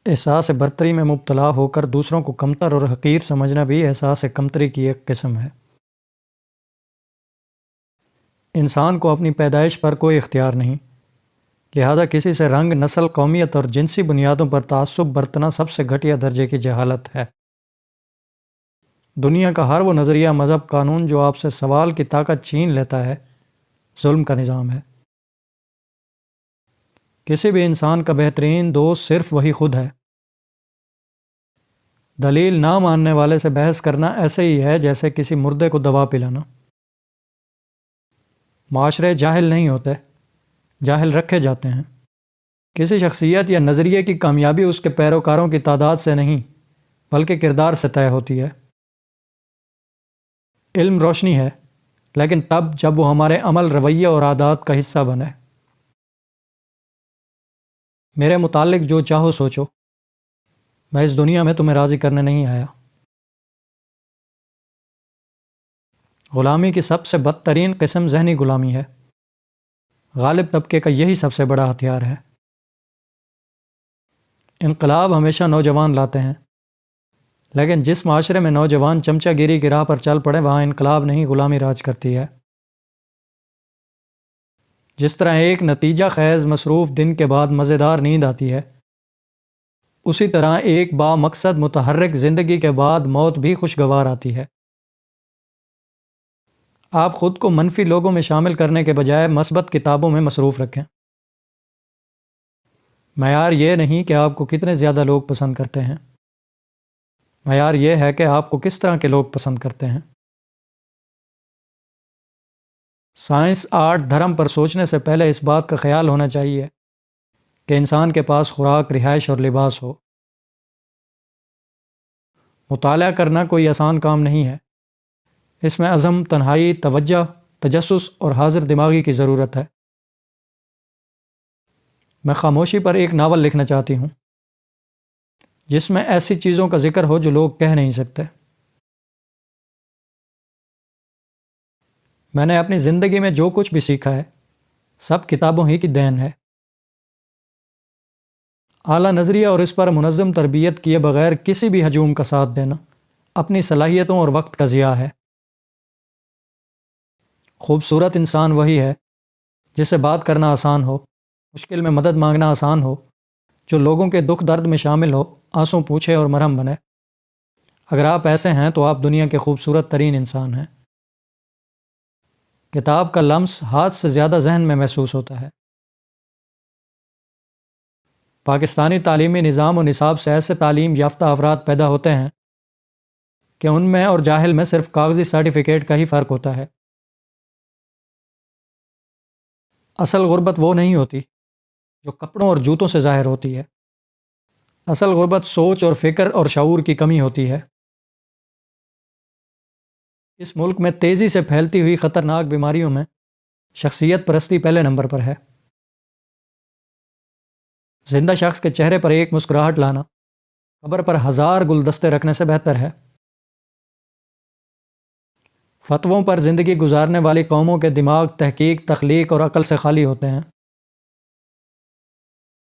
احساس برتری میں مبتلا ہو کر دوسروں کو کمتر اور حقیر سمجھنا بھی احساس کمتری کی ایک قسم ہے۔ انسان کو اپنی پیدائش پر کوئی اختیار نہیں، لہذا کسی سے رنگ، نسل، قومیت اور جنسی بنیادوں پر تعصب برتنا سب سے گھٹیا درجے کی جہالت ہے۔ دنیا کا ہر وہ نظریہ، مذہب، قانون جو آپ سے سوال کی طاقت چھین لیتا ہے، ظلم کا نظام ہے۔ کسی بھی انسان کا بہترین دوست صرف وہی خود ہے۔ دلیل نہ ماننے والے سے بحث کرنا ایسے ہی ہے جیسے کسی مردے کو دوا پلانا۔ معاشرے جاہل نہیں ہوتے، جاہل رکھے جاتے ہیں۔ کسی شخصیت یا نظریے کی کامیابی اس کے پیروکاروں کی تعداد سے نہیں، بلکہ کردار سے طے ہوتی ہے۔ علم روشنی ہے، لیکن تب جب وہ ہمارے عمل، رویے اور عادات کا حصہ بنے۔ میرے متعلق جو چاہو سوچو، میں اس دنیا میں تمہیں راضی کرنے نہیں آیا۔ غلامی کی سب سے بدترین قسم ذہنی غلامی ہے۔ غالب طبقے کا یہی سب سے بڑا ہتھیار ہے۔ انقلاب ہمیشہ نوجوان لاتے ہیں، لیکن جس معاشرے میں نوجوان چمچہ گیری کی راہ پر چل پڑے وہاں انقلاب نہیں، غلامی راج کرتی ہے۔ جس طرح ایک نتیجہ خیز مصروف دن کے بعد مزیدار نیند آتی ہے، اسی طرح ایک با مقصد متحرک زندگی کے بعد موت بھی خوشگوار آتی ہے۔ آپ خود کو منفی لوگوں میں شامل کرنے کے بجائے مثبت کتابوں میں مصروف رکھیں۔ معیار یہ نہیں کہ آپ کو کتنے زیادہ لوگ پسند کرتے ہیں، معیار یہ ہے کہ آپ کو کس طرح کے لوگ پسند کرتے ہیں۔ سائنس، آرٹ، دھرم پر سوچنے سے پہلے اس بات کا خیال ہونا چاہیے کہ انسان کے پاس خوراک، رہائش اور لباس ہو۔ مطالعہ کرنا کوئی آسان کام نہیں ہے، اس میں عزم، تنہائی، توجہ، تجسس اور حاضر دماغی کی ضرورت ہے۔ میں خاموشی پر ایک ناول لکھنا چاہتی ہوں جس میں ایسی چیزوں کا ذکر ہو جو لوگ کہہ نہیں سکتے۔ میں نے اپنی زندگی میں جو کچھ بھی سیکھا ہے، سب کتابوں ہی کی دین ہے۔ اعلیٰ نظریہ اور اس پر منظم تربیت کیے بغیر کسی بھی ہجوم کا ساتھ دینا اپنی صلاحیتوں اور وقت کا ضیاع ہے۔ خوبصورت انسان وہی ہے جسے بات کرنا آسان ہو، مشکل میں مدد مانگنا آسان ہو، جو لوگوں کے دکھ درد میں شامل ہو، آنسو پوچھے اور مرہم بنے۔ اگر آپ ایسے ہیں تو آپ دنیا کے خوبصورت ترین انسان ہیں۔ کتاب کا لمس ہاتھ سے زیادہ ذہن میں محسوس ہوتا ہے۔ پاکستانی تعلیمی نظام و نصاب سے ایسے تعلیم یافتہ افراد پیدا ہوتے ہیں کہ ان میں اور جاہل میں صرف کاغذی سرٹیفکیٹ کا ہی فرق ہوتا ہے۔ اصل غربت وہ نہیں ہوتی جو کپڑوں اور جوتوں سے ظاہر ہوتی ہے۔ اصل غربت سوچ اور فکر اور شعور کی کمی ہوتی ہے۔ اس ملک میں تیزی سے پھیلتی ہوئی خطرناک بیماریوں میں شخصیت پرستی پہلے نمبر پر ہے۔ زندہ شخص کے چہرے پر ایک مسکراہٹ لانا قبر پر 1000 گلدستے رکھنے سے بہتر ہے۔ فتووں پر زندگی گزارنے والی قوموں کے دماغ تحقیق، تخلیق اور عقل سے خالی ہوتے ہیں۔